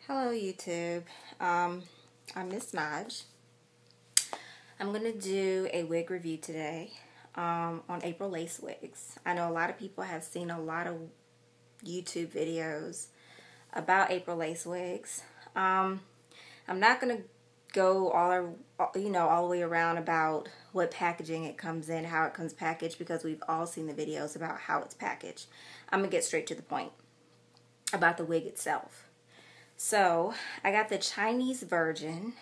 Hello YouTube, I'm Miss Naj. I'm going to do a wig review today on April lace wigs. I know a lot of people have seen a lot of YouTube videos about April lace wigs. I'm not going to go all the way around about what packaging it comes in, how it comes packaged, because we've all seen the videos about how it's packaged. I'm going to get straight to the point about the wig itself. So, I got the Chinese version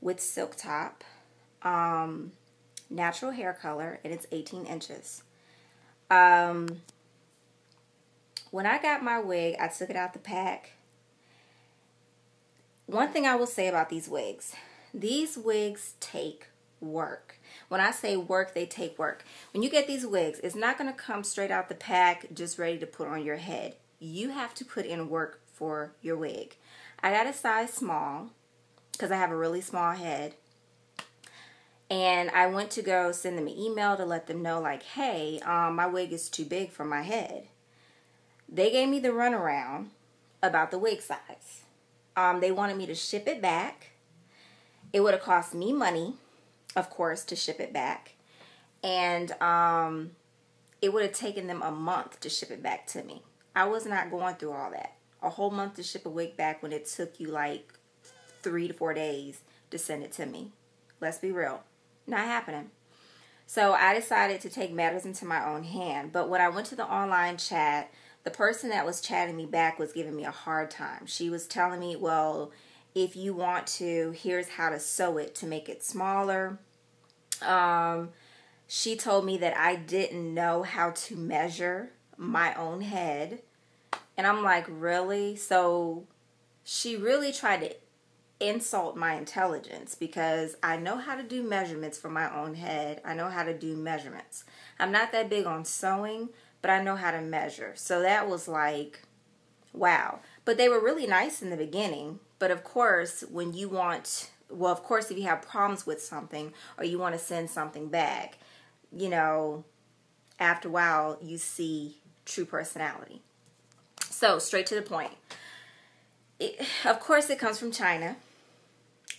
with silk top, natural hair color, and it's 18 inches. When I got my wig, I took it out the pack. One thing I will say about these wigs take work. When I say work, they take work. When you get these wigs, it's not going to come straight out the pack just ready to put on your head. You have to put in work for your wig. I got a size small because I have a really small head, and I went to go send them an email to let them know, like, hey, my wig is too big for my head. They gave me the runaround about the wig size. They wanted me to ship it back. It would have cost me money, of course, to ship it back, and it would have taken them a month to ship it back to me. I was not going through all that. A whole month to ship a wig back when it took you like 3 to 4 days to send it to me. Let's be real. Not happening. So I decided to take matters into my own hand. But when I went to the online chat, the person that was chatting me back was giving me a hard time. She was telling me, well, if you want to, here's how to sew it to make it smaller. She told me that I didn't know how to measure my own head. And I'm like, really? So she really tried to insult my intelligence, because I know how to do measurements for my own head. I know how to do measurements. I'm not that big on sewing, but I know how to measure. So that was like, wow. But they were really nice in the beginning. But of course, when you want, well, of course, if you have problems with something or you want to send something back, you know, after a while, you see true personality. So, straight to the point. Of course, it comes from China.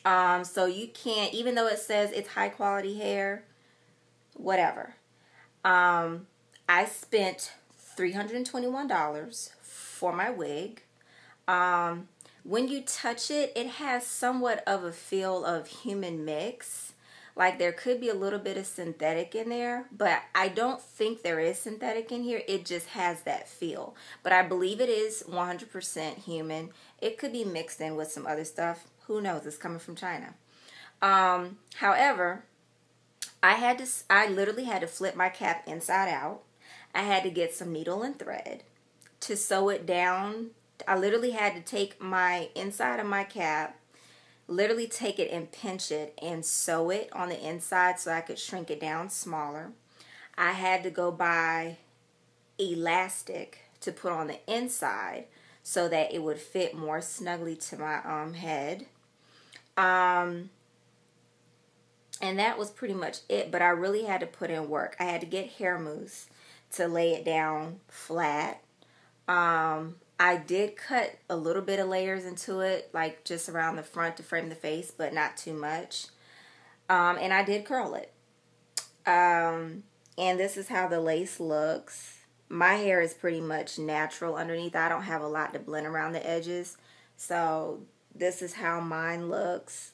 So you can't, even though it says it's high quality hair, whatever. I spent $321 for my wig. When you touch it, it has somewhat of a feel of human mix. Like, there could be a little bit of synthetic in there, but I don't think there is synthetic in here. It just has that feel. But I believe it is 100% human. It could be mixed in with some other stuff. Who knows? It's coming from China. However, I literally had to flip my cap inside out. I had to get some needle and thread to sew it down. I literally had to take my inside of my cap, literally take it and pinch it and sew it on the inside so I could shrink it down smaller. I had to go buy elastic to put on the inside so that it would fit more snugly to my head. And that was pretty much it, but I really had to put in work. I had to get hair mousse to lay it down flat. I did cut a little bit of layers into it, like just around the front to frame the face, but not too much. And I did curl it. And this is how the lace looks. My hair is pretty much natural underneath. I don't have a lot to blend around the edges. So this is how mine looks.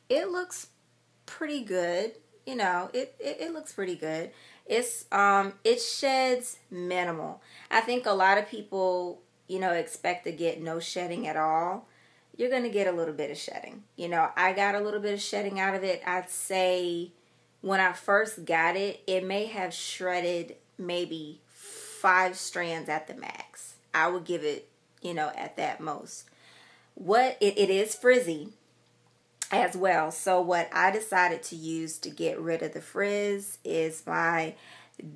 It looks pretty good. You know, it looks pretty good. It sheds minimal. I think a lot of people, you know, expect to get no shedding at all. You're going to get a little bit of shedding. You know, I got a little bit of shedding out of it. I'd say when I first got it, it may have shredded maybe 5 strands at the max. I would give it, you know, at that most. It is frizzy as well. So what I decided to use to get rid of the frizz is my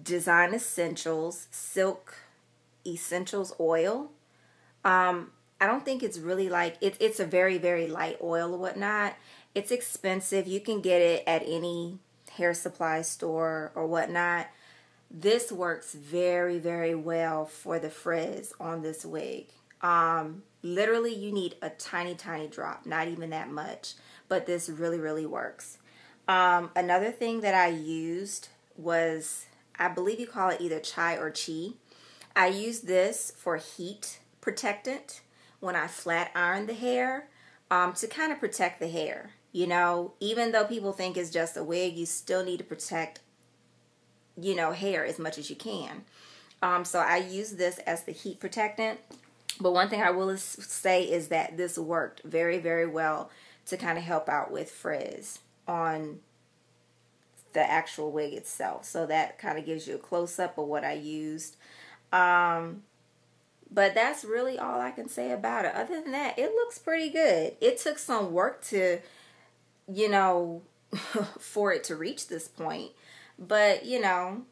Design Essentials Silk Essentials oil. I don't think it's really like, it's a very, very light oil or whatnot. It's expensive. You can get it at any hair supply store or whatnot. This works very, very well for the frizz on this wig. Literally, you need a tiny, tiny drop, not even that much. But this really, really works. Another thing that I used was, I believe you call it either chai or chi. I use this for heat protectant when I flat iron the hair, to kind of protect the hair. You know, even though people think it's just a wig, you still need to protect, you know, hair as much as you can. So I use this as the heat protectant. But one thing I will say is that this worked very, very well to kind of help out with frizz on the actual wig itself. So that kind of gives you a close-up of what I used. But that's really all I can say about it. Other than that, it looks pretty good. It took some work to, you know, for it to reach this point. But, you know,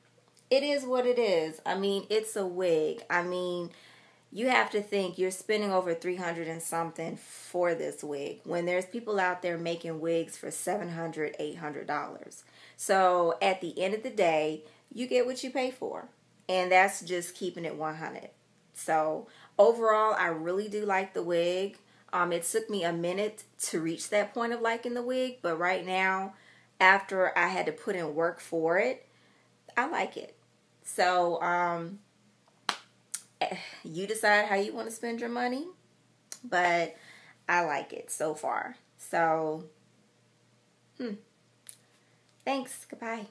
it is what it is. I mean, it's a wig. I mean, you have to think you're spending over $300 and something for this wig when there's people out there making wigs for $700, $800. So at the end of the day, you get what you pay for. And that's just keeping it 100. So overall, I really do like the wig. It took me a minute to reach that point of liking the wig. But right now, after I had to put in work for it, I like it. So, you decide how you want to spend your money, but I like it so far. So, thanks. Goodbye.